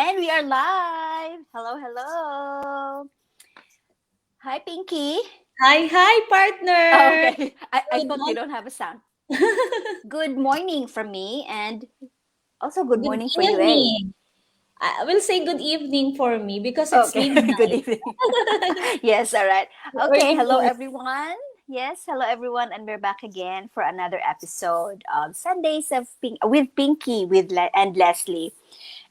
And we are live. Hello, hello. Hi, Pinky. Hi, Oh, partner. okay. I Good, thought you mon- don't have a sound. Good morning from me, and also good good morning for you, eh? evening. I will say good evening for me because it's Okay, good midnight. evening. Yes, all right. Okay, Early hello, morning. everyone. Yes, hello, everyone, and we're back again for another episode of Sundays of with Pinky and Leslie.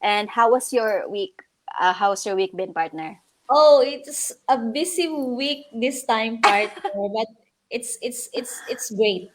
And how was your week? How's your week been, partner? Oh, it's a busy week this time, partner, but it's great.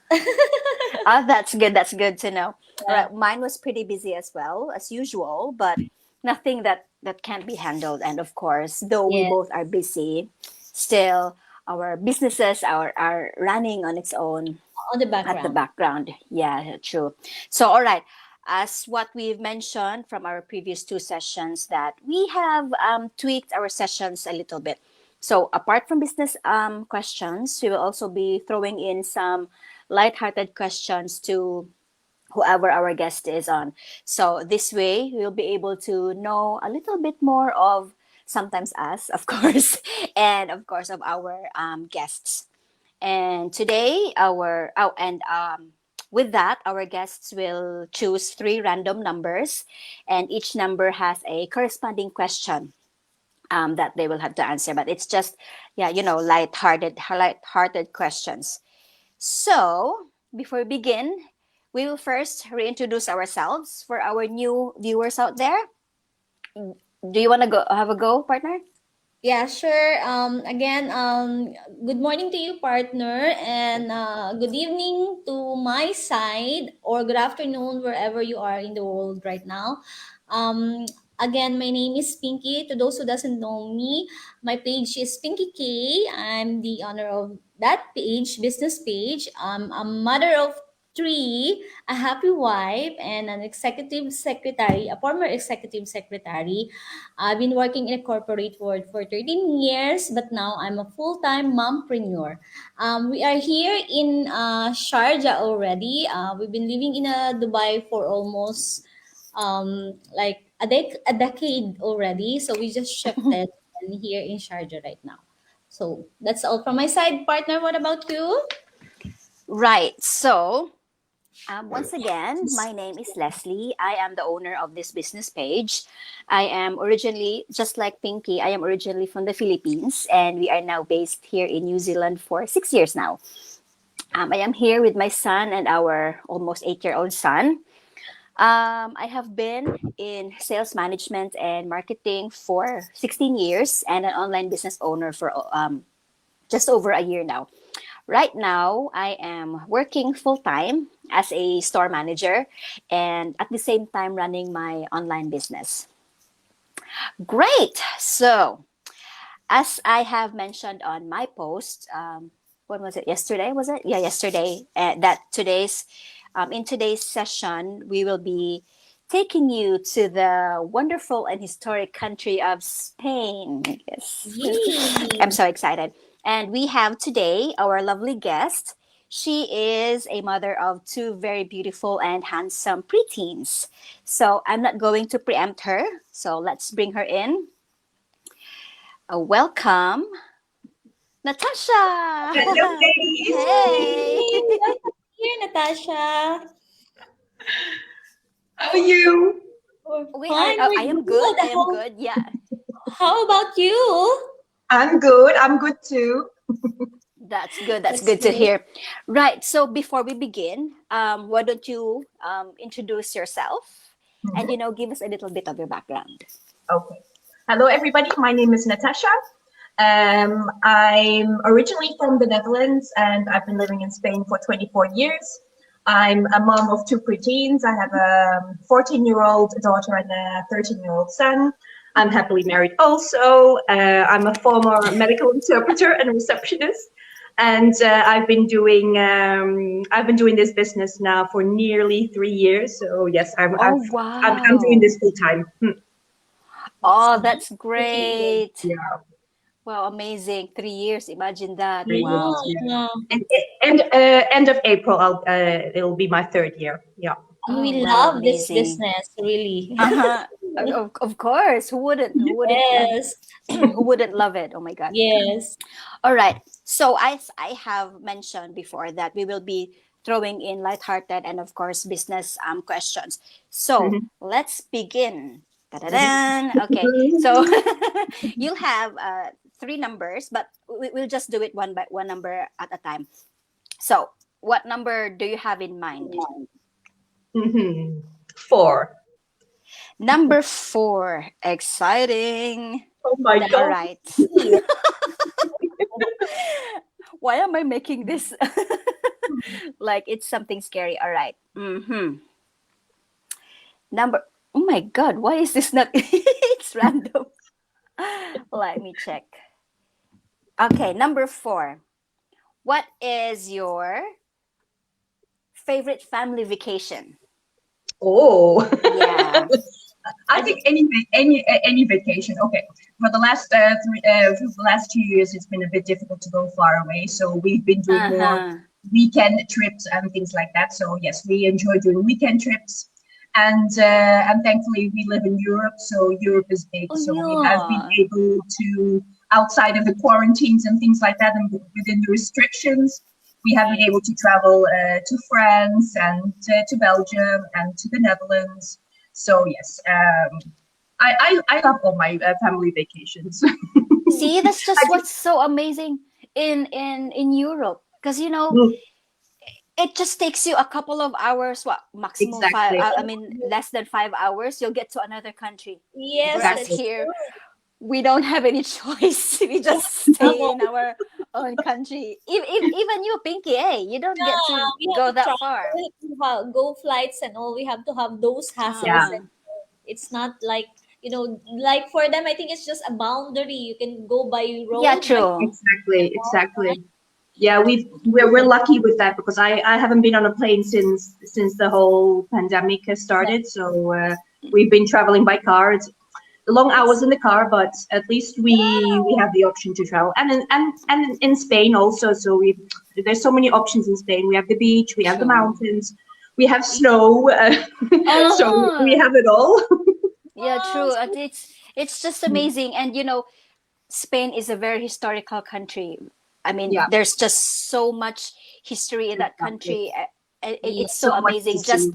Ah, that's good. That's good to know. All Yeah. right, mine was pretty busy as well as usual, but nothing that can't be handled. And of course, though we Yes, both are busy, still our businesses are running on its own on the at the background. background. Yeah, true. So, all right. As what we've mentioned from our previous two sessions, that we have tweaked our sessions a little bit. So, apart from business questions, we will also be throwing in some lighthearted questions to whoever our guest is on. So, this way, we'll be able to know a little bit more of sometimes us, of course, and of course, of our guests. And today, with that, our guests will choose three random numbers, and each number has a corresponding question that they will have to answer. But it's just, yeah, light-hearted questions. So, before we begin, we will first reintroduce ourselves for our new viewers out there. Do you want to go have a go, partner? Yeah, sure. Good morning to you, partner, and good evening to my side, or good afternoon, wherever you are in the world right now. Um, Again, my name is Pinky. To those who doesn't know me, my page is Pinky K. I'm the owner of that page, business page. I'm a mother of three, a happy wife, and an executive secretary, a former executive secretary. I've been working in a corporate world for 13 years, but now I'm a full-time mompreneur. We are here in Sharjah already. We've been living in Dubai for almost like a decade already. So we just shifted and here in Sharjah right now. So that's all from my side, partner. What about you? Right. So, once again, my name is Leslie. I am the owner of this business page. I am originally, just like Pinky, I am originally from the Philippines, and we are now based here in New Zealand for 6 years now. I am here with my son and our almost 8-year-old son. I have been in sales management and marketing for 16 years and an online business owner for just over a year now. Right now, I am working full time as a store manager and at the same time running my online business. Great. So, as I have mentioned on my post, when was it? Yesterday, was it? Yeah, yesterday. That in today's session, we will be taking you to the wonderful and historic country of Spain. Yes. Yay! I'm so excited. And we have today our lovely guest. She is a mother of two very beautiful and handsome preteens. So I'm not going to preempt her. So let's bring her in. Welcome, Hello, Natasha. ladies. Hey. Yay! Welcome here, Natasha. How are you? We're We are. fine. Oh, I We're am good. good. I am good. Yeah, How about you? I'm good. I'm good too. that's good. That's That's good to great. hear. Right. So before we begin, why don't you introduce yourself and Mhm. give us a little bit of your background. Okay. Hello, everybody. My name is Natasha. I'm originally from the Netherlands and I've been living in Spain for 24 years. I'm a mom of two preteens. I have a 14-year-old daughter and a 13-year-old son. I'm happily married also. I'm a former medical interpreter and receptionist. And I've been doing this business now for nearly 3 years. So yes, Oh I'm doing wow! this full time. That's Oh, nice that's to hear. great! Yeah. Wow, amazing! 3 years. Imagine that. 3 years, Wow. yeah. Yeah. And end of April, it'll be my third year. Yeah. And Oh we wow! love this Amazing. business, really. Uh huh. Of course, who wouldn't? Who wouldn't love? Yes. Who wouldn't love it? Oh my God! Yes. All right. So I have mentioned before that we will be throwing in lighthearted and of course business questions. So Mhm. let's begin. Mhm. Da-da-dan. Okay. So you'll have three numbers, but we'll just do it one by one number at a time. So what number do you have in mind? Mhm. 4. Number four. Exciting. Oh my That's All God. right. it. Why am I making this like it's something scary? All right. Number. Oh my God. Why is this not? It's random. Let me check. Okay. Number four. What is your favorite family vacation? Oh. Yeah. I And think any vacation. Okay, for the last for the last 2 years, it's been a bit difficult to go far away. So we've been doing uh more huh. weekend trips and things like that. So yes, we enjoy doing weekend trips, and thankfully we live in Europe, so Europe is big. Oh So we have been yeah. able to, outside of the quarantines and things like that, and within the restrictions, we have been Yes. able to travel to France and to Belgium and to the Netherlands. So yes, I love all my family vacations. See, that's I just just, what's so amazing in Europe, because mm, it just takes you a couple of hours, what maximum five, exactly, I mean less than 5 hours, you'll get to another country. Yes, Whereas that's exactly. here true. we don't have any choice. We We just have stay in our own country. Even you, Pinky, hey, you don't get to we have go to that travel, far. we have to go flights and all. We have to have those hassles, Yeah, and it's not like, like for them. I think it's just a boundary. You can go by Yeah, road, by true. exactly. Yeah, we're lucky with that because I haven't been on a plane since the whole pandemic has started. So we've been traveling by car. It's long it's hours in the car, but at least we have the option to travel. And in Spain also. So we there's so many options in Spain. We have the beach, we have the True. mountains, we have snow. So we Uh-huh. have it all. Yeah, wow, true. so It's just amazing. And Spain is a very historical country. I mean, Yeah, there's just so much history in that exactly. country. yeah, It's So so much amazing. history. Just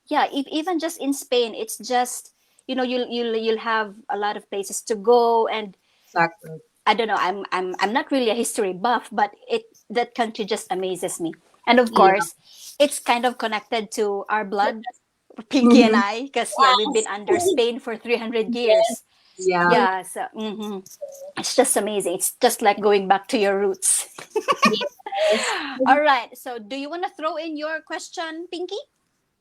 yeah, even just in Spain, it's just you'll have a lot of places to go, and Exactly. I don't know. I'm not really a history buff, but it that country just amazes me. And of Yeah. course, it's kind of connected to our blood, Pinky and Hmm. I, because yeah, we've been under Spain for 300 yes, years. Yeah. Yeah, so it's just amazing. It's just like going back to your roots. yes. All right. So, do you want to throw in your question, Pinky?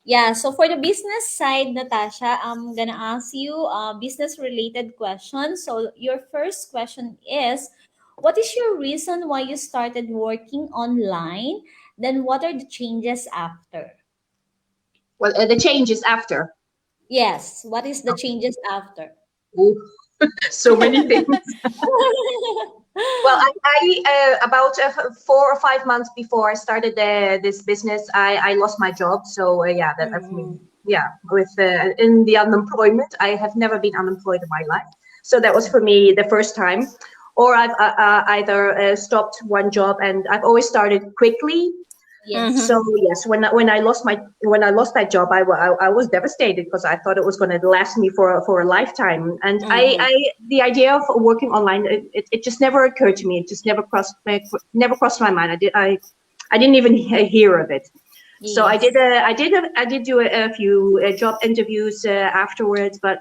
Yeah, so for the business side, Natasha, I'm gonna ask you business related questions. So your first question is, what is your reason why you started working online? Then what are the changes after? Well, the changes after. Yes, what is the changes after? Ooh, so many things. Well, I about 4 or 5 months before I started this business, I lost my job. So yeah, that I mean, Mm, yeah, with in the unemployment, I have never been unemployed in my life. So that was for me the first time. Or I've either stopped one job, and I've always started quickly. Yes, mm-hmm, So yes, when I lost that job, I was devastated because I thought it was going to last me for a lifetime. And mm-hmm. I the idea of working online, it just never occurred to me. It just never crossed my mind. I didn't even hear of it. So yes, I did do a few job interviews afterwards, but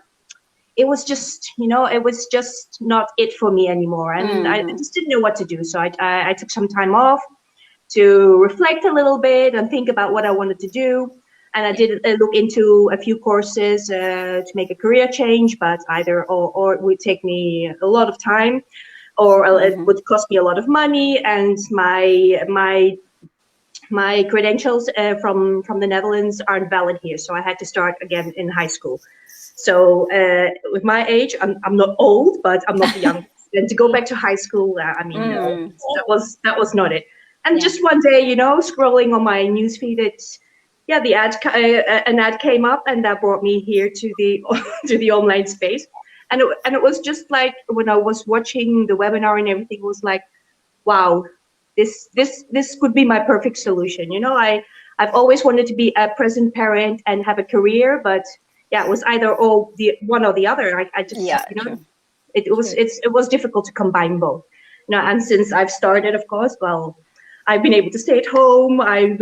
it was just it was just not it for me anymore, and I Mm-hmm. just didn't know what to do. So I took some time off to reflect a little bit and think about what I wanted to do. And I yeah, did look into a few courses to make a career change, but or it would take me a lot of time, or it Mm-hmm. would cost me a lot of money, and my credentials from the Netherlands aren't valid here, so I had to start again in high school. So with my age, I'm not old, but I'm not the youngest. And to go yeah, back to high school, I mean, no, Mm. that was not it. And yeah, just one day, scrolling on my newsfeed, yeah, an ad came up, and that brought me here to the to the online space. And it was just like when I was watching the webinar and everything, it was like, wow, this could be my perfect solution. I've always wanted to be a present parent and have a career, but yeah, it was either or the one or the other. I just, Yeah, true. True. it was difficult to combine both. And since I've started, of course, well, I've been able to stay at home. I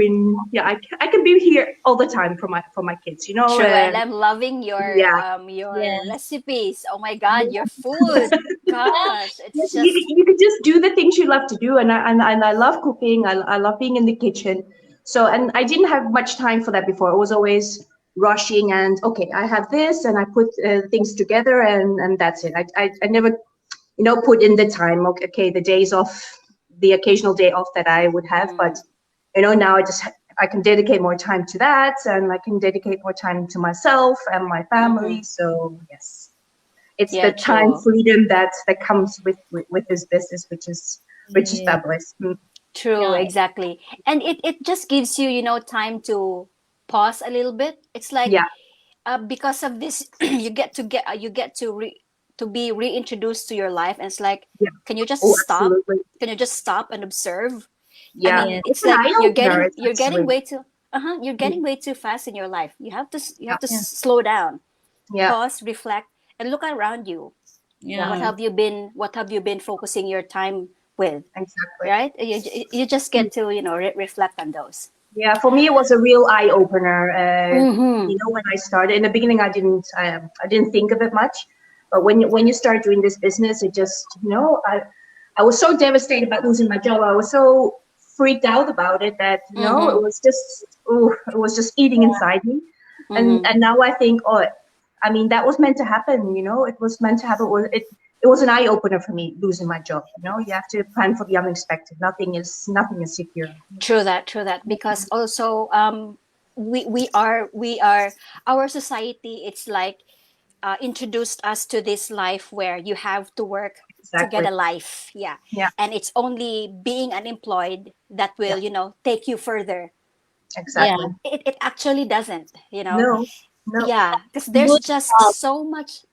can be here all the time for my kids. True, and I'm loving Yeah. your Yes. recipes. Oh my God, your food. Gosh, You, it's just you could just do the things you love to do, and I love cooking. I love being in the kitchen. So, and I didn't have much time for that before. I was always rushing, and okay, I have this, and I put things together, and that's it. I never, put in the time. Okay, the days off, the occasional day off that I would have, but mm, now I can dedicate more time to that, and I can dedicate more time to myself and my mm-hmm. family. So yes, it's Yeah, the time true. freedom that comes with this business, which is Yeah. fabulous. True, Yeah. exactly. And it just gives you, time to pause a little bit. It's like Yeah, because of this you get to be reintroduced to your life, and it's like, yeah. can you just Oh, stop? absolutely. Can you just stop and observe? I Yeah, mean, Yes. it's it's an like eye opener. It's you're getting actually. way too you're getting way too fast in your life. You Yeah, have to Yeah. slow down, yeah, pause, reflect, and look around you. yeah. What Yeah. have you been focusing your time with, Exactly. right? You just get to reflect on those. Yeah, for me it was a real eye opener. Mm-hmm. When I started in the beginning, I didn't think of it much, but when you start doing this business, it just I was so devastated about losing my job. I was so freaked out about it that Mm-hmm. it was just eating inside me, and Mm-hmm. now I think, oh, I mean that was meant to happen. It was meant to happen. It was an eye opener for me losing my job. You have to plan for the unexpected. Nothing is secure. True that. Because also, we are our society. It's like introduced us to this life where you have to work to get Exactly. a life. Yeah, Yeah. and it's only being unemployed that Yeah. will take you further. But Yeah. Exactly. it actually doesn't. No. No. Yeah, because there's Good just job. so much.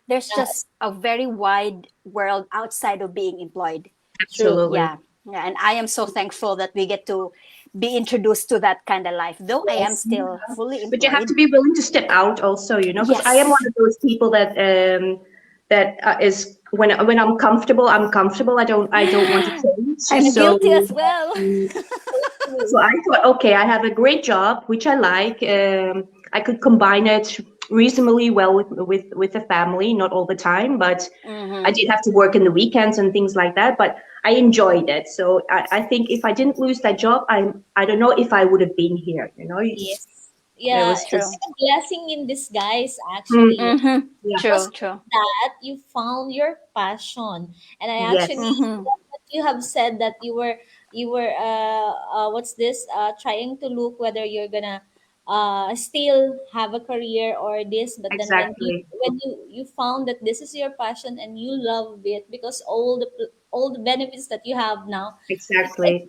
There's Yeah. just a very wide world outside of being employed. True. Absolutely. Yeah, yeah, and I am so thankful that we get to be introduced to that kind of life, though I am Yes. still fully But you have to employed. be willing to step out also, because I am one Yes, of those people that is when I'm comfortable, I'm comfortable. I don't want to change. I'm So guilty as well. mm, True. so I thought, okay, I have a great job which I like. I could combine it reasonably well with the family, not all the time, but I Hmm. did have to work in the weekends and things like that. But I enjoyed it. So I think if I didn't lose that job, I don't know if I would have been here. Yes. It Yeah, was it's True. just. a blessing in disguise, Mm, actually. Hmm. yeah. Because True. of True. that, you found your passion. And I actually Yes. Hmm. love that you have said that you were what's this trying to look whether you're gonna still have a career or this, but then Exactly. when you found that this is your passion and you love it because all the benefits that you have now, it's Exactly.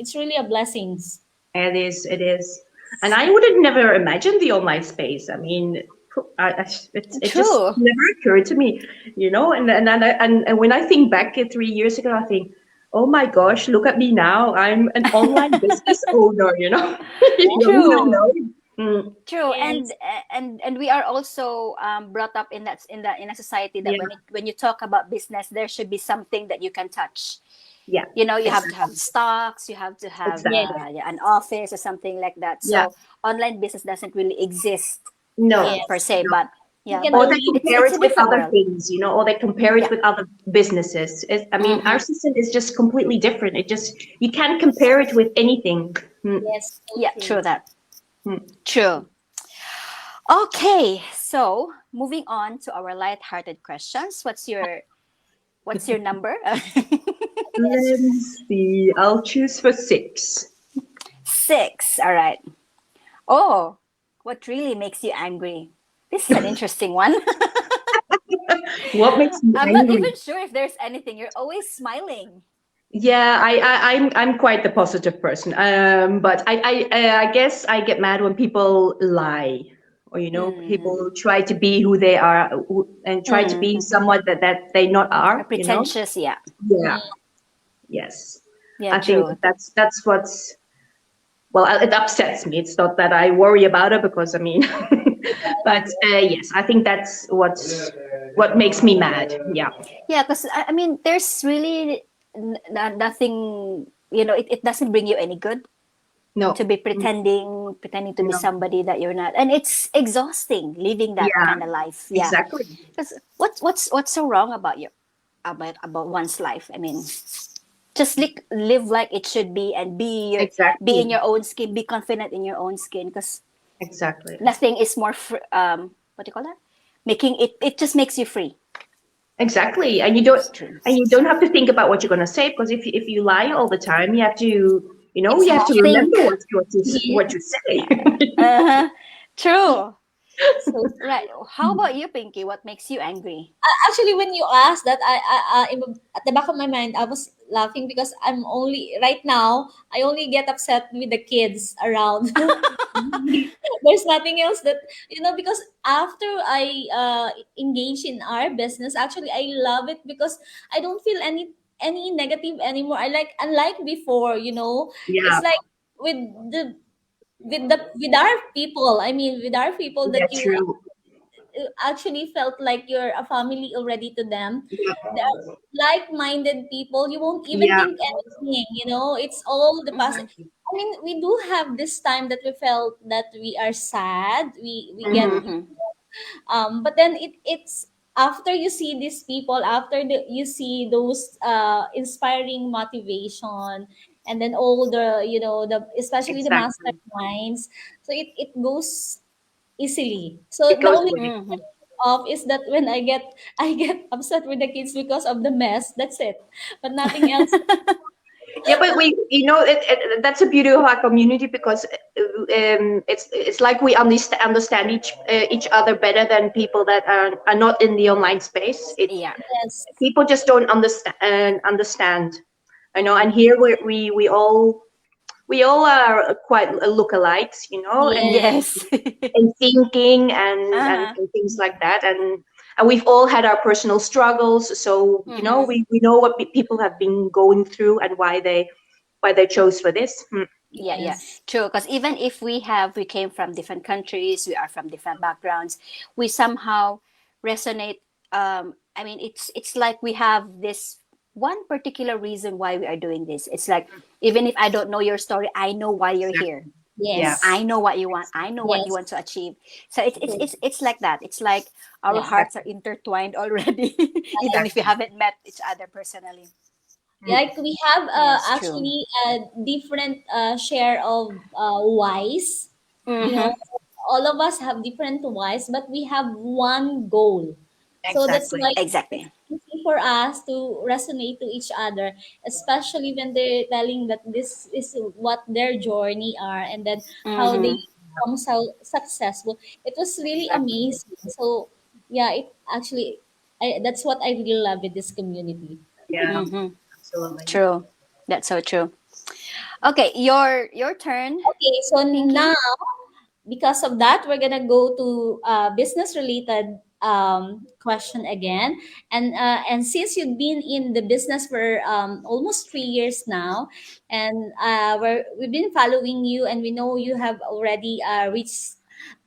it's really a blessings. It is. It is. And I would have never imagined the online space. I mean, it just True. never occurred to me, and when I think back 3 years ago, I think, oh my gosh, look at me now. I'm an online business owner. Who would have True. known? Mm, True, Yes. and we are also brought up in in a society that yeah. when you talk about business, there should be something that you can touch. Yeah. You have to have Exactly. stocks, you have to have Yes. Exactly. yeah, an office or something like that. Yeah. So online business doesn't really exist No. per Yes. se, No. but You yeah, can Or but they only it's compare it's it a with different other world. things, or they compare it Yeah. with other businesses. I mean, our Mm-hmm. system is just completely different. You can't compare it with anything. Hmm. yes, so Yeah, true. true that. Hmm. True. Okay, so moving on to our light-hearted questions. What's your number? Yes. Let me see. I'll choose for 6. 6. All right. Oh, what really makes you angry? This is an interesting one. What makes you I'm not angry? even sure if there's anything. You're always smiling. Yeah, I'm quite the positive person. But I guess I get mad when people lie, or Mm-hmm. people try to be who they are, and try to be Mm-hmm. someone that they not Or are. pretentious, yeah. Yeah. Yes. Yeah, I think true. that's what's, well, it upsets me. It's not that I worry about it, because I mean, but yes, I think that's what makes me mad. Yeah. Yeah, because I mean, there's really nothing. It doesn't bring you any good to No. be pretending to be No. somebody that you're not, and it's exhausting living that Yeah. kind of life. Yeah, Exactly. because what's so wrong about you about one's life? I mean, just live like it should be, and be in Exactly. your own skin, be confident in your own skin, because Exactly. nothing is more what do you call that, making it just makes you free. Exactly. And It's true. you don't have to think about what you're going to say, because if you lie all the time, you have to, you have to Exhausting. remember Think. what you say. Uh-huh. True. So Right. How about you, Pinky? What makes you angry? actually, when you asked that, at the back of my mind, I was laughing because I'm only right now. I only get upset with the kids around. There's nothing else that because after I engage in our business, actually I love it because I don't feel any negative anymore. I like unlike before. Yeah. It's like with the with our people. I mean, with our people Yeah. that you True. actually felt like you're a family already to them. Yeah. They're like-minded people. You won't even Yeah. think anything. It's all the past. Mm-hmm. I mean, we do have this time that we felt that we are sad. We get Hmm. Mm-hmm. but then it's after you see these people, after you see those inspiring motivation, and then all the the especially the Exactly. masterminds, so it goes easily. So It the goes only away. thing Mm-hmm. off is that when I get upset with the kids because of the mess. That's it, but nothing else. Yeah, but that's a beauty of our community, because it's like we understand each other better than people that are not in the online space. Yeah. Yes, People just don't understand. And Mm-hmm. here we all are quite lookalikes, and yes, Yes. thinking and Uh-huh. things like that, and we've all had our personal struggles, so Mm-hmm. we know what people have been going through, and why they chose for this. Yeah, yeah, yes, true. Because even if we came from different countries, we are from different backgrounds, we somehow resonate. I mean, it's like we have this one particular reason why we are doing this. It's like, even if I don't know your story, I know why you're here. Exactly. Yeah. I yes, know what you want. I know what you yes. want to achieve. So True. it's like that. It's like our Yeah. hearts are Exactly. intertwined already, even if we Exactly. haven't met each other personally. Mm. Like we have Yes, true. actually a different share of whys. You know, Mm-hmm. all of us have different whys, but we have one goal. So that's Exactly. why it's Exactly. easy for us to resonate to each other, especially when they're telling that this is what their journey are, and then how they Mm-hmm. become so successful. It was really Exactly. amazing. So yeah, it actually that's what I really love with this community. Yeah. Mm-hmm. Absolutely. True. That's so true. Okay, your turn, Okay, so Pinky. now because of that, we're gonna go to business related question again. And since you've been in the business for almost 3 years now, and we've been following you, and we know you have already reached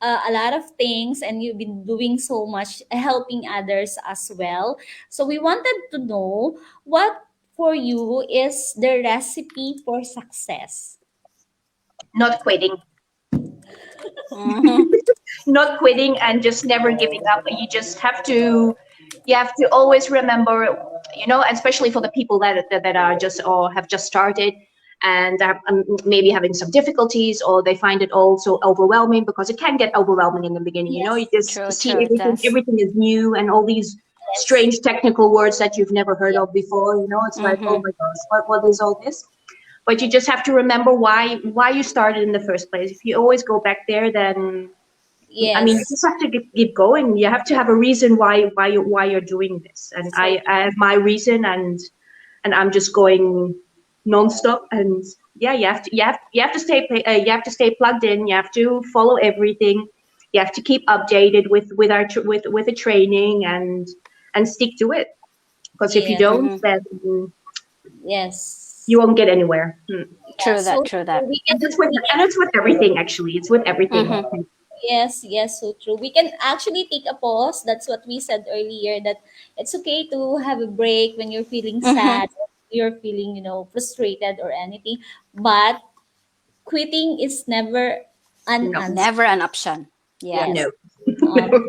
a lot of things, and you've been doing so much, helping others as well. So we wanted to know what for you is the recipe for success. Not quitting. Mm-hmm. Not quitting and just never giving up. You have to always remember, especially for the people that are just, or have just started, and are maybe having some difficulties, or they find it all so overwhelming, because it can get overwhelming in the beginning. You Yes, just True, see true. It everything. does. Everything is new, and all these yes, strange technical words that you've never heard yes, of before. It's like, oh Mm-hmm. my gosh, what is all this? But you just have to remember why you started in the first place. If you always go back there, then I mean, you yes. just have to keep going. You have to have a reason why you're doing this. And So I have my reason, and and I'm just going nonstop. And yeah, you have to stay you have to stay plugged in. You have to follow everything. You have to keep updated with the training and stick to it. Because if you Yes. don't, Mm-hmm. then Yes. you won't get anywhere. Yeah. True that. So True that. And it's with everything actually. It's with everything. Mm-hmm. yes, yes, so true. We can actually take a pause. That's what we said earlier, that it's okay to have a break when you're feeling Mm-hmm. sad, you're feeling, frustrated or anything. But quitting is never an No, answer. Never an option. Yes. Yes. no, Um, no, no.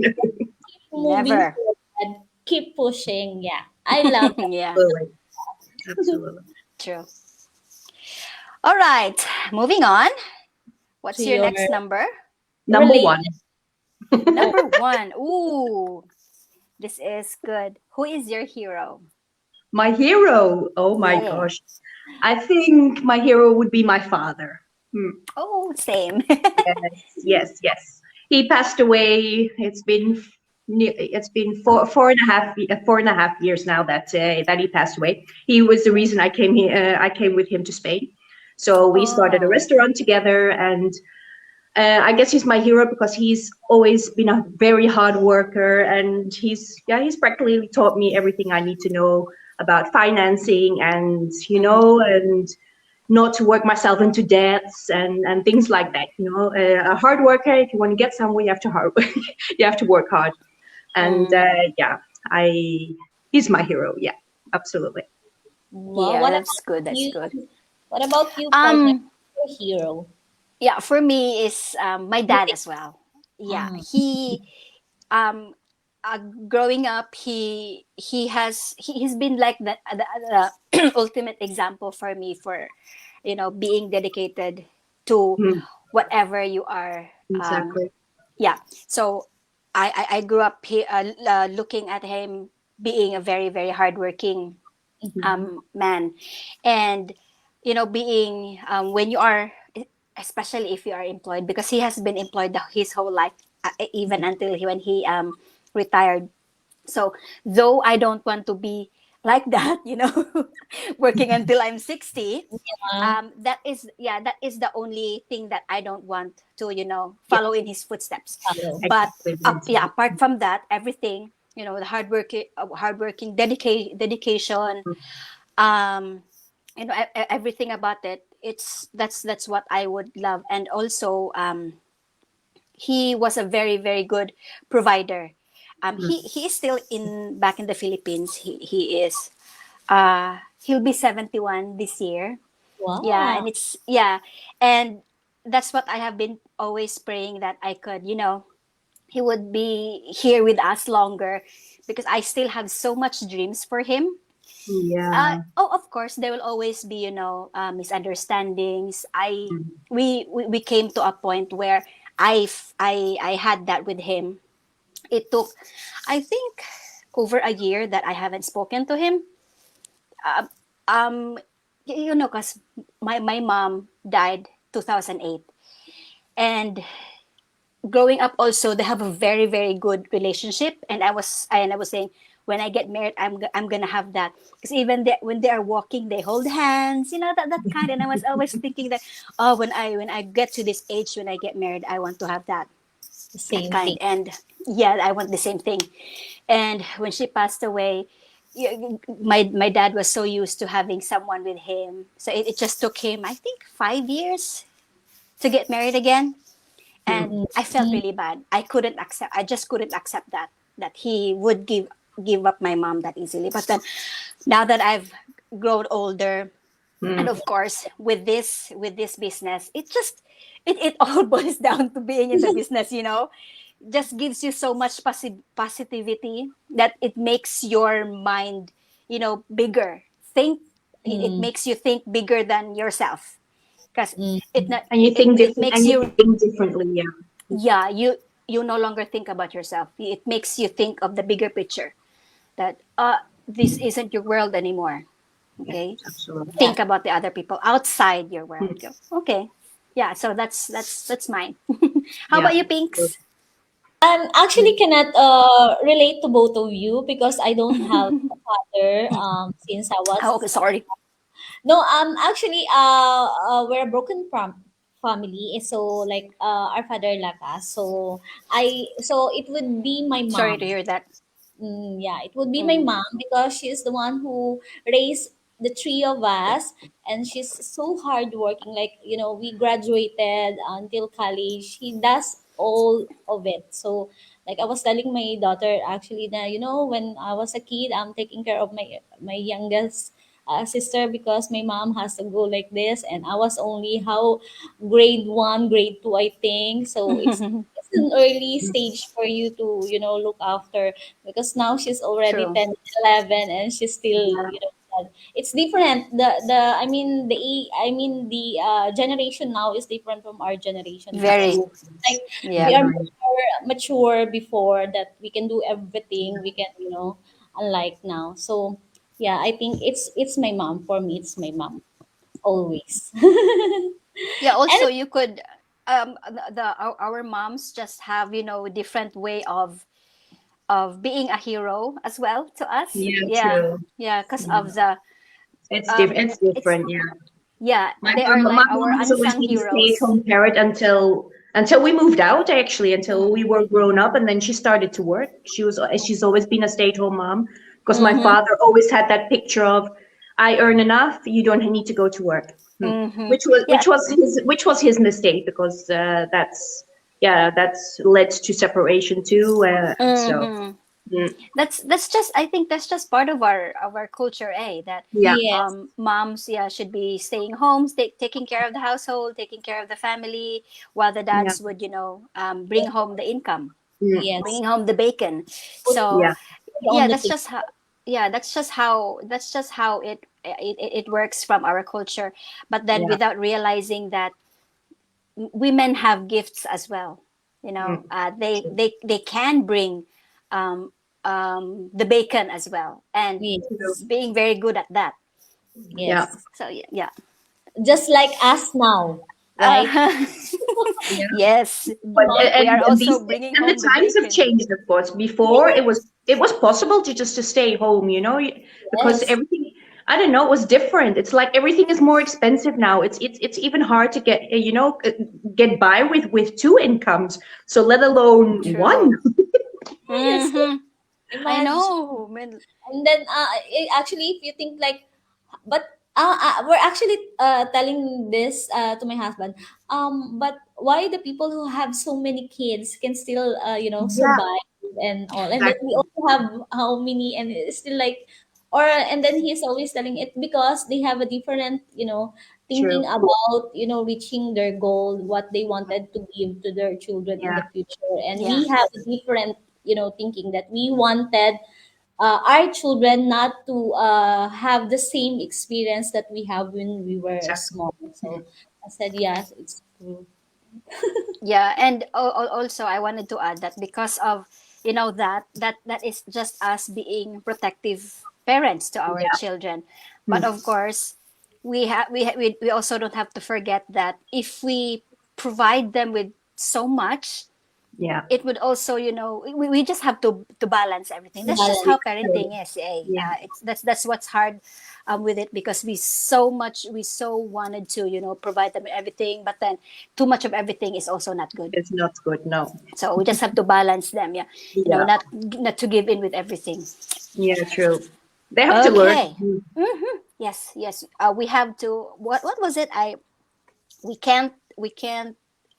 keep moving Never. forward, keep pushing. Yeah, I love Yeah. Absolutely, that. absolutely. True. All right. Moving on. To What's your your next number? Number relate. one, Oh, Number one. Ooh, this is good. Who is your hero? my hero. Oh my Yeah. gosh, I think my hero would be my father. Hmm. Oh, same. Yes, yes. He passed away. It's been four and a half years now that he passed away. He was the reason I came here. I came with him to Spain. So we started a Oh. restaurant together, and I guess he's my hero because he's always been a very hard worker, and he's practically taught me everything I need to know about financing, and Mm-hmm. and not to work myself into debts and things like that. A hard worker. If you want to get somewhere, you have to work hard. And Mm. yeah, I he's my hero. Yeah, absolutely. well, Yeah, what that's about good. That's you? good. What about you, partner? Um, Your hero. yeah, for me is my dad Relate. as well. Yeah, Mm, he um growing up he's been like the ultimate example for me for being dedicated to Mm, whatever you are. exactly. Yeah, so I grew up looking at him being a very very hardworking Mhm. man, and being when you are, especially if you are employed, because he has been employed his whole life, even until when he retired. So though I don't want to be like that, working until I'm 60, uh, that is the only thing that I don't want to Yeah, follow in his footsteps. hello. But exactly. Mine's yeah, apart from that, everything, the hardworking dedication, um everything about it, that's what I would love. And also he was a very very good provider. He is still in back in the Philippines. He is he'll be 71 this year. Yeah, Wow. and it's yeah, and that's what I have been always praying, that I could, he would be here with us longer, because I still have so much dreams for him. Yeah. Oh, of course, there will always be, misunderstandings. Mm. We came to a point where I had that with him. It took, I think, over a year that I haven't spoken to him. Um, because my mom died 2008, and growing up also they have a very very good relationship, and I was saying, when I get married, I'm gonna have that, because even when they are walking, they hold hands, that kind. And I was always thinking that, oh, when I get to this age, when I get married, I want to have The that same kind. thing. And yeah, I want the same thing. And when she passed away, my dad was so used to having someone with him, so it just took him, I think, 5 years to get married again. And Mm. I felt Mhm. really bad. I just couldn't accept that he would give up my mom that easily. But then, now that I've grown older, and Mm. of course with this business, it all boils down to being in the business, just gives you so much positivity, that it makes your mind, bigger. Think It Mm, makes you think bigger than yourself, because mm, it not And you it, think it different, makes and you you, think differently. Yeah. yeah, you no longer think about yourself. It makes you think of the bigger picture, that this isn't your world anymore. Yeah. Okay, Absolutely. yeah. think about the other people outside your world. Mm. Go, okay, yeah. So that's mine. How Yeah. about you, Pinks? Actually cannot relate to both of you because I don't have a father since I Oh, okay, was sorry. no, actually, we're a broken family. So, like, our father left us. So it would be my Sorry to mom. hear that. Yeah, it would be my Mm. mom because she's the one who raised the three of us, and she's so hardworking. Like, we graduated until college. She does all of it. So, like, I was telling my daughter actually that when I was a kid, I'm taking care of my youngest sister because my mom has to go like this, and I was only how grade one, grade two, I think. So it's an early stage for you to look after because now she's already True. 10, 11, and she's still it's different. The generation now is different from our generation Very. before. Like, Yes. we Yeah. are Right. more mature before that we can do everything. We can, unlike now. So yeah, I think it's my mom. For me, it's my mom always. Yeah, And also you could our moms just have, different way of being a hero as well to us. Yeah, Yeah. true. Yeah, because of the It's it's different. Yeah. yeah, My they are mom, my like mom our has always unsung been a heroes. stay-at-home parent until we moved out, actually, until we Mm. were grown up, and then she started to work. She's always been a stay-at-home mom because my Mm-hmm. father always had that picture of, I earn enough, you don't need to go to work. Mm-hmm. Which was Yeah. his mistake, because that's led to separation too. So Mm-hmm. mm, That's just, I think that's just part of our culture, that yeah, yes, moms, yeah, should be staying home, taking care of the household, taking care of the family, while the yeah, dads would, bring home the income, mm, yes. bringing home the bacon. Put So yeah, yeah, on the table. that's just how it works from our culture. But then yeah, without realizing that women have gifts as well, mm, they can bring um, the bacon as well, and Yes, being very good at that. yeah, yes. So yeah, yeah. Just like us now, right? uh, yeah. yes, But we are and also these bringing and the home the times have bacon. changed, of course. Before, Yes, it was possible to just to stay home, because yes, everything, I don't know, was different. It's like everything is more expensive now. It's even hard to get by with two incomes. So let alone one. True. yes. Hmm. I Imagine. know, man. And then actually, if you think like, but we're actually telling this to my husband. But why the people who have so many kids can still Yeah, survive and all, and then we exactly. also have how many, and it's still like, or and then he's always telling it because they have a different thinking True. about reaching their goal, what they wanted to give to their children in Yeah, the future, and Yeah. we have a different thinking that we wanted our children not to have the same experience that we have when we were exactly. small. So I said, yes, it's true. Yeah, and also I wanted to add that because of, that is just us being protective parents to our Yeah. children. But Mm, of course, we also don't have to forget that if we provide them with so much, yeah. it would also, we just have to balance everything. That's just Balance. how True. parenting is, Yeah. that's what's hard with it, because we so wanted to, provide them with everything, but then too much of everything is also not good. It's not good. No. So we just have to balance them, yeah, Yeah. not to give in with everything. Yeah. True. They have to learn. Okay. Yes, yes, we have to, what was it, we can't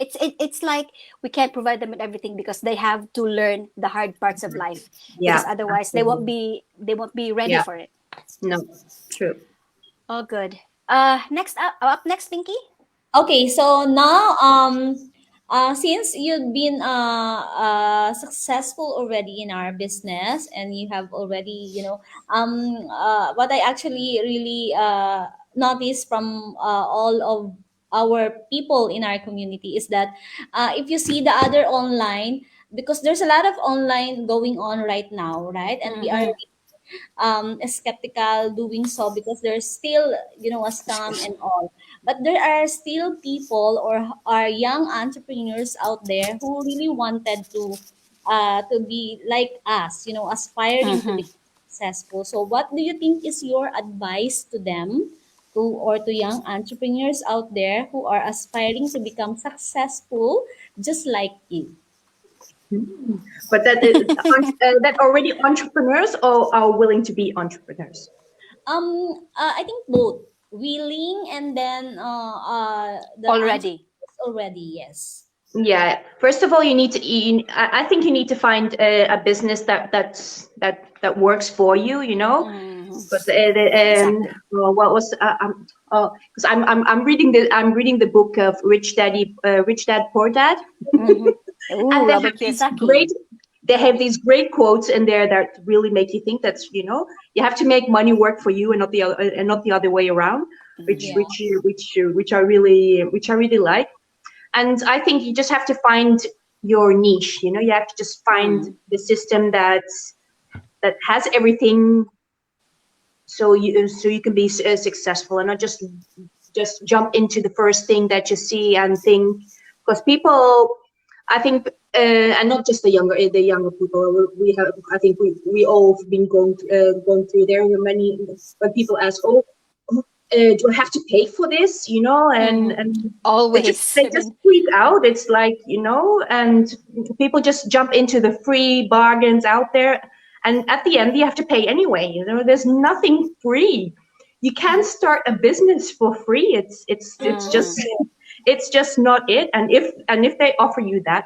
it's like we can't provide them with everything because they have to learn the hard parts of life, because Yeah. otherwise Absolutely. they won't be ready Yeah. for it. No. True. Oh, good. Next up next, Pinky. Okay, so now since you've been successful already in our business, and you have already what I actually really noticed from all of our people in our community is that if you see the other online, because there's a lot of online going on right now, right? And we are Mm-hmm. skeptical doing so because there's still a scam and all, but there are still people or are young entrepreneurs out there who really wanted to to be like us, aspiring to be Mm-hmm. successful. So what do you think is your advice to them, to young entrepreneurs out there who are aspiring to become successful just like you? Hmm. But that already entrepreneurs or are willing to be entrepreneurs. I think both willing and then the answer Already. is already yes. Yeah. First of all, you need to. I think you need to find a business that works for you. You know, Mm-hmm. because Exactly. what was because I'm reading the book of Rich Dad Poor Dad, Mm-hmm. and Ooh, they have Robert these great Kiyosaki. they have these great quotes in there that really make you think that's you have to make money work for you and not the other way around, which Mm-hmm. Yeah. which which I really like. And I think you just have to find your niche. You have to just find Mm-hmm. the system that has everything, so you can be successful and not just jump into the first thing that you see and think, because people, I think, and not just the younger people, we have, I think we all have been going through there. When people ask, oh, do I have to pay for this, and Mm-hmm. and they just Always. they I just mean, freak out. It's like, and people just jump into the free bargains out there, and at the end you have to pay anyway. There's nothing free. You can't start a business for free. It's That's mm-hmm. just true. it's just not it. And if they offer you that,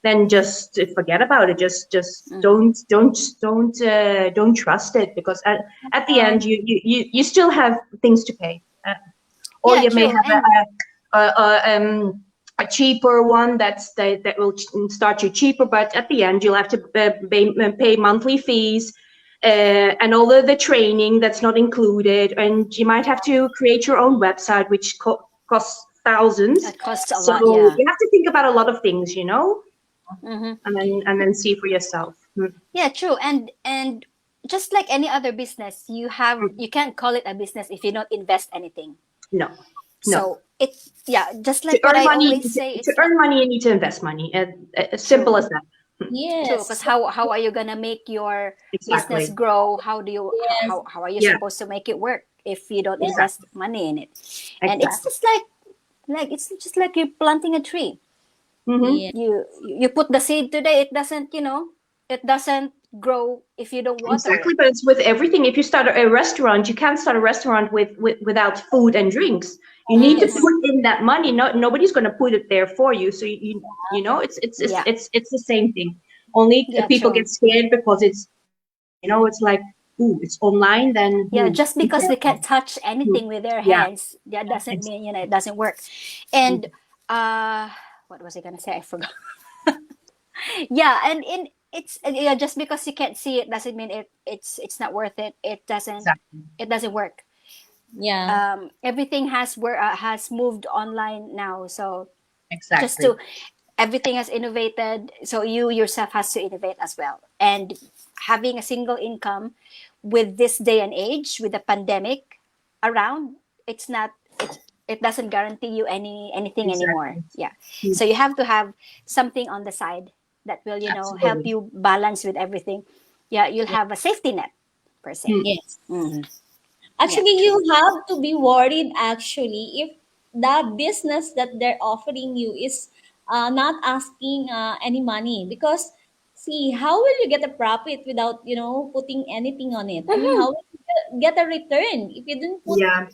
then just forget about it. Just Mm-hmm. don't trust it, because at the end you still have things to pay. Or Yeah, you may true. have And a cheaper one that will start you cheaper, but at the end you'll have to pay monthly fees, and all the training that's not included, and you might have to create your own website, which costs thousands. it costs a So lot. Yeah. you have to think about a lot of things, Mm-hmm. and then see for yourself. Yeah, true. And just like any other business, you can't call it a business if you don't invest anything. No, no. So it yeah, just To like what earn I money, always say, to it's like earn money, you need to invest money. As simple true. as that. True, because Yes. how are you gonna make your business Exactly. grow? How do you Yes. how are you Yeah. supposed to make it work if you don't Yes. invest Exactly. money in it? And it's Exactly. just like it's just like you're planting a tree. Mm-hmm. Yeah. You put the seed today, it doesn't grow if you don't water Exactly, it. but it's with everything. If you start a restaurant, you can't start a restaurant without food and drinks. You need to Mm-hmm. Yes. put in that money. No, nobody's going to put it there for you. So it's Yeah, it's the same thing. Only yeah, people get true. scared because it's like, ooh, it's online. Then Yeah, just be because they can't careful. touch anything with their Yeah, hands, that doesn't mean exactly. it doesn't work. And uh, what was I gonna say? I forgot. Yeah, and in it's yeah, just because you can't see it doesn't mean it's not worth it. Exactly. It doesn't work. Yeah. Everything has moved online now, so just Exactly. to everything has innovated, so you yourself has to innovate as well. And having a single income with this day and age, with the pandemic around, it's not it doesn't guarantee you anything anymore. Exactly. Yeah, Mm, so you have to have something on the side that will help absolutely. you balance with everything. Yeah, you'll Yeah. have a safety net per se. Mm, Yes. Hmm. Yeah, Actually, you true. have to be worried actually if the business that they're offering you is not asking any money, because see, how will you get a profit without putting anything on it? I mean, Hmm. how will you get a return if you didn't put yeah.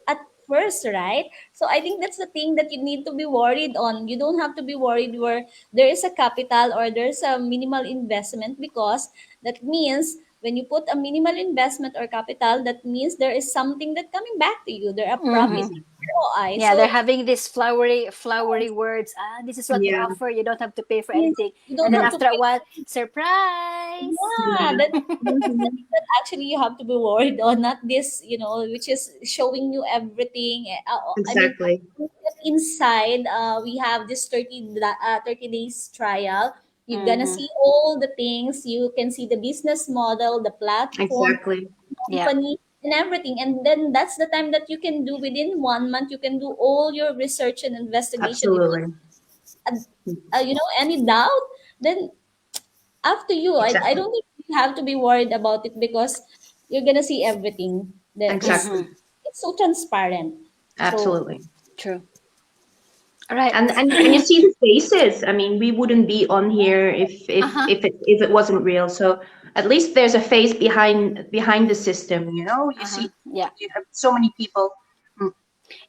at first, right? So I think that's the thing that you need to be worried on. You don't have to be worried where there is a capital or there's a minimal investment, because that means when you put a minimal investment or capital, that means there is something that coming back to you. There are profit Hmm. Exactly. ROI. Yeah, they're So having these flowery words. This is what we Yeah. offer. You don't have to pay for yes, anything. you And don't then have to after a pay. while, surprise. Yeah, Yeah. that's the Hmm. thing that actually you have to be worried on, not this, which is showing you everything. I mean, Exactly. inside, we have this 30 days trial. You're gonna Hmm. see all the things. You can see the business model, the platform, Exactly. Yeah. company, and everything. And then that's the time that you can do within 1 month. You can do all your research and investigation. If Absolutely. any doubt, then up to you. I Exactly. don't think you have to be worried about it because you're gonna see everything. Exactly. It's so transparent. So Absolutely. True. All right. And you see the faces. I mean, we wouldn't be on here Uh-huh. if it wasn't real. So at least there's a face behind the system. You Uh-huh. see, Yeah. you have so many people. Mm,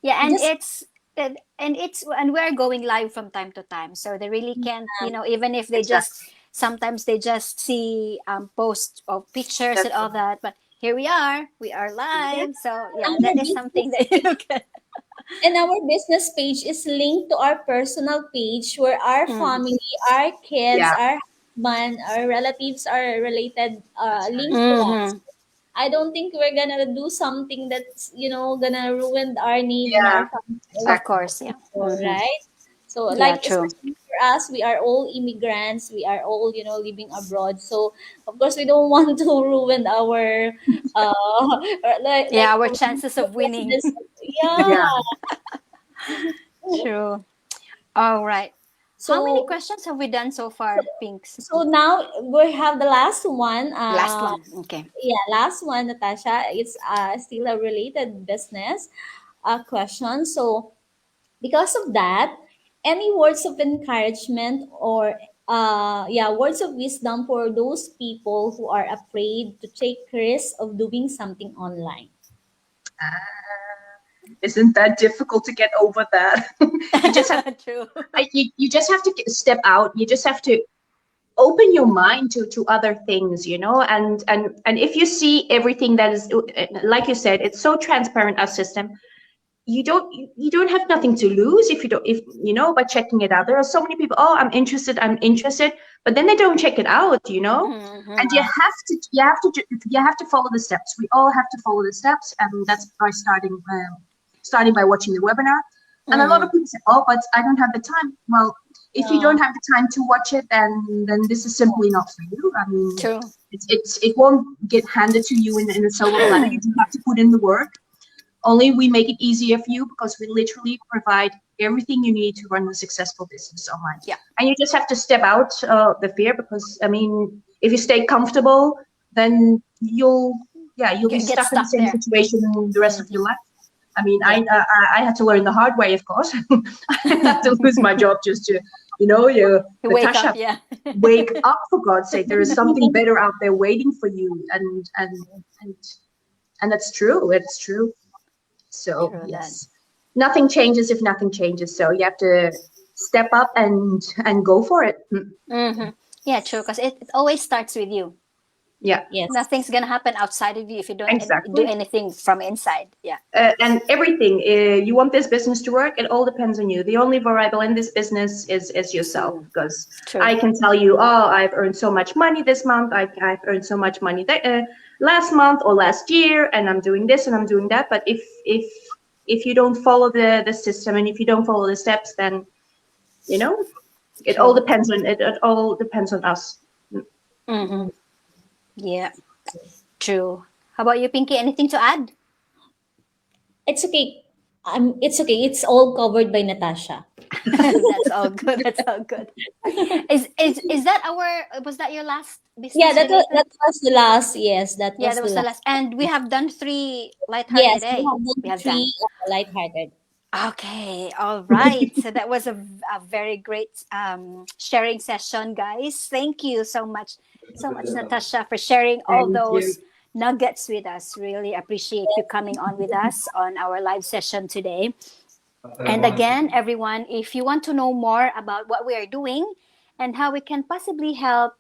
Yeah, and just and we're going live from time to time, so they really can't, even if they just exactly. sometimes they just see posts of pictures and That's all right. that, but here we are Yeah. live, so yeah, our that is something business that you can. and our business page is linked to our personal page where our Mm. family, our kids, Yeah. our husband, our relatives are related That's right. linked to us. Mm-hmm. I don't think we're gonna do something that's gonna ruin our name in Yeah. our family or Of Exactly. course, yeah. for, Mm-hmm. right? So Yeah, like true. especially for us, we are all immigrants. We are all living abroad. So of course we don't want to ruin our or like Yeah, our chances our of winning. business. Yeah. Yeah. True. All right, how many So questions have we done so far, Pinks? so now we have the last one. Last one. Okay. Yeah, last one, Natasha. It's still a related business question. So because of that, any words of encouragement or words of wisdom for those people who are afraid to take risks of doing something online. Isn't that difficult to get over that? you just have True. you just have to step out. You just have to open your mind to other things, and if you see everything that is, like you said, it's so transparent, our system. You don't have nothing to lose if you don't, if by checking it out. There are so many people, oh, I'm interested, but then they don't check it out, and Mm-hmm. you have to follow the steps. We all have to follow the steps, and that's by starting by watching the webinar. And a lot Mm-hmm. of people say, oh, but I don't have the time. Well, if you Yeah, don't have the time to watch it, then this is simply not for you. I mean, True. it won't get handed to you in a silver platter. You just have to put in the work. Only we make it easier for you because we literally provide everything you need to run a successful business online. Yeah. And you just have to step out the fear, because I mean, if you stay comfortable, then you'll be Get stuck in the stuck same there. situation the rest of Mm-hmm. your life. I mean, Yeah. I had to learn the hard way, of course. I had to lose my job just to, You wake up. Natasha, Yeah. wake up, for God's sake. There is something better out there waiting for you, and and that's true. It's true. So True that. yes, nothing changes if nothing changes. So you have to step up and go for it. Mm-hmm. Yeah, true. Because it always starts with you. Yeah, yes. Nothing's gonna happen outside of you if you don't do exactly. anything from inside. Yeah. And everything, you want this business to work, it all depends on you. The only variable in this business is It's yourself, you. because True. I can tell you, oh, I've earned so much money this month, I've earned so much money last month or last year, and I'm doing this and I'm doing that. But if you don't follow the system, and if you don't follow the steps, then you know it all True. depends on it all depends on us. Mm-hmm. Yeah. True. How about you, Pinky? Anything to add? It's okay. It's okay. It's all covered by Natasha. That's all good. That's all good. Is that our? Was that your last Yeah, business related? that was the last. Yes, that Yeah, was that the was the last. last. And we have done three lighthearted, Yes, we eh? have We done have three done. lighthearted. Okay, all right. So that was a very great sharing session, guys. Thank you so much, Natasha, for sharing all Thank you. those nuggets with us. Really appreciate you coming on with us on our live session today. And again, everyone, if you want to know more about what we are doing and how we can possibly help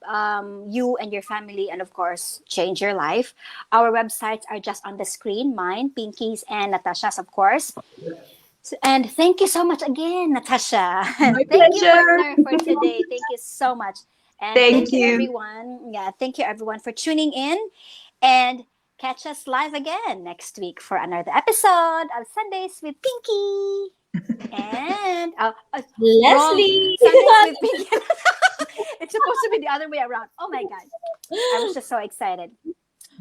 you and your family, and of course, change your life, our websites are just on the screen, mine, Pinky's, and Natasha's, of course. And thank you so much again, Natasha. My And thank you, pleasure. partner, for today. Thank you so much. And Thank thank you, you. everyone. Yeah, thank you, everyone, for tuning in. And catch us live again next week for another episode of Sundays with Pinky. And wrong. Leslie. Sundays with Pinky. It's supposed to be the other way around. Oh my God. I was just so excited.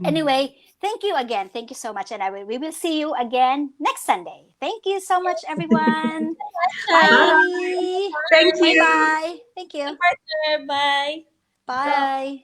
Anyway, thank you again. Thank you so much. And we will see you again next Sunday. Thank you so much, everyone. Natasha. Bye. Bye. Thank Bye you. bye. Thank you. Partner. Bye. Bye. Bye.